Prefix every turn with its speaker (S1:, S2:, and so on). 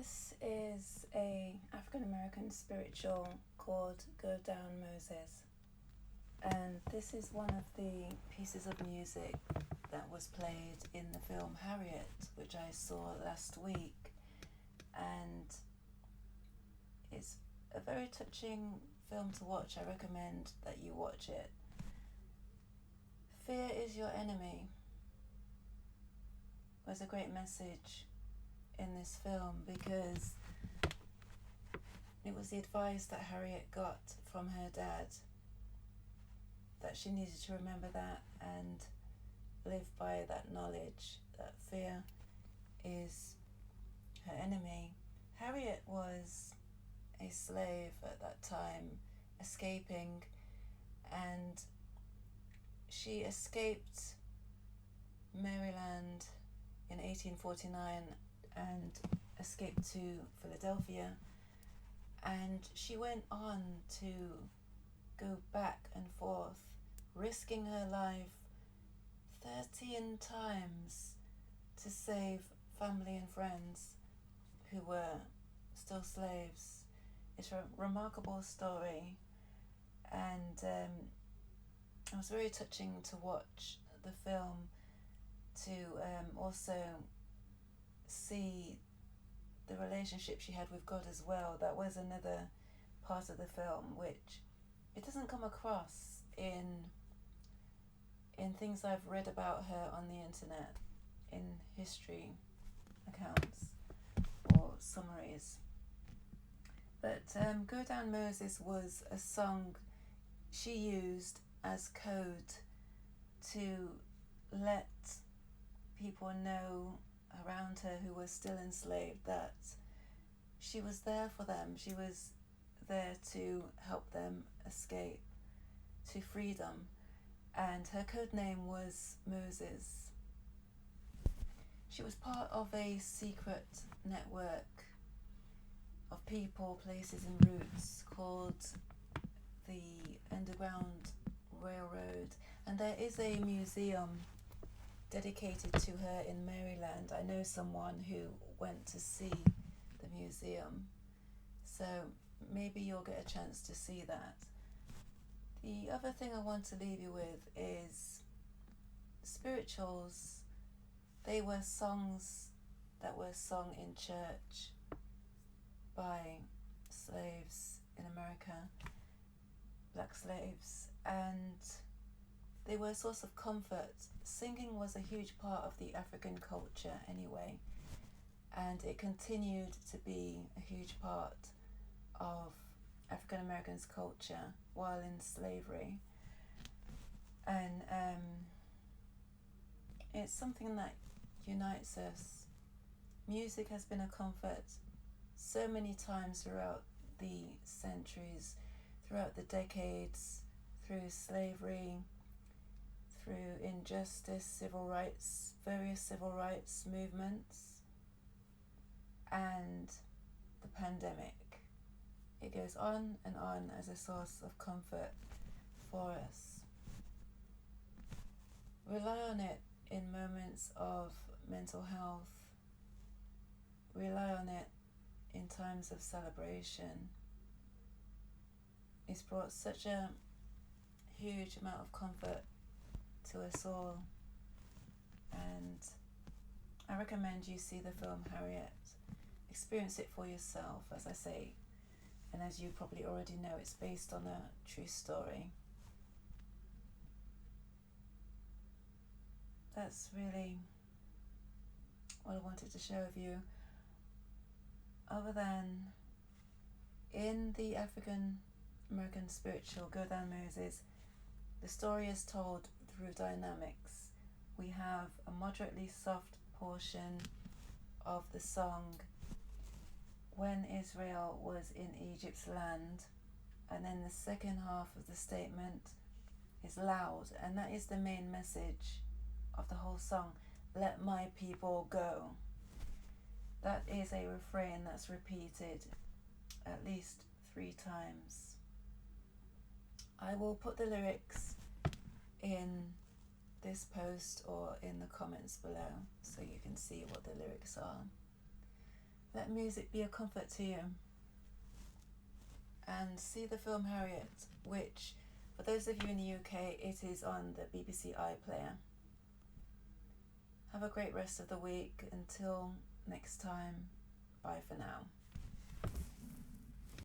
S1: This is a African American spiritual called Go Down Moses, and this is one of the pieces of music that was played in the film Harriet, which I saw last week, and it's a very touching film to watch. I recommend that you watch it. Fear is your enemy was a great message in this film, because it was the advice that Harriet got from her dad, that she needed to remember that and live by that knowledge that fear is her enemy. Harriet was a slave at that time, escaping, and she escaped Maryland in 1849 and escaped to Philadelphia, and she went on to go back and forth, risking her life 13 times to save family and friends who were still slaves. It's a remarkable story, and it was very touching to watch the film, to also see the relationship she had with God as well. That was another part of the film which it doesn't come across in things I've read about her on the internet, in history accounts or summaries. But Go Down Moses was a song she used as code to let people know around her who were still enslaved that she was there for them. She was there to help them escape to freedom, and her code name was Moses. She was part of a secret network of people, places and routes called the Underground Railroad, and there is a museum dedicated to her in Maryland. I know someone who went to see the museum, so maybe you'll get a chance to see that. The other thing I want to leave you with is spirituals. They were songs that were sung in church by slaves in America, black slaves, and they were a source of comfort. Singing was a huge part of the African culture anyway, and it continued to be a huge part of African Americans' culture while in slavery. And it's something that unites us. Music has been a comfort so many times throughout the centuries, throughout the decades, through slavery, through injustice, civil rights, various civil rights movements, and the pandemic. It goes on and on as a source of comfort for us. Rely on it in moments of mental health. Rely on it in times of celebration. It's brought such a huge amount of comfort to us all, and I recommend you see the film Harriet. Experience it for yourself, as I say, and as you probably already know, it's based on a true story. That's really what I wanted to share with you, other than in the African American spiritual Go Down Moses, the story is told through dynamics. We have a moderately soft portion of the song when Israel was in Egypt's land, and then the second half of the statement is loud, and that is the main message of the whole song. Let my people go. That is a refrain that's repeated at least 3 times. I will put the lyrics in this post or in the comments below so you can see what the lyrics are. let music be a comfort to you. And see the film Harriet, which, for those of you in the UK, it is on the BBC iPlayer. Have a great rest of the week. Until next time, bye for now.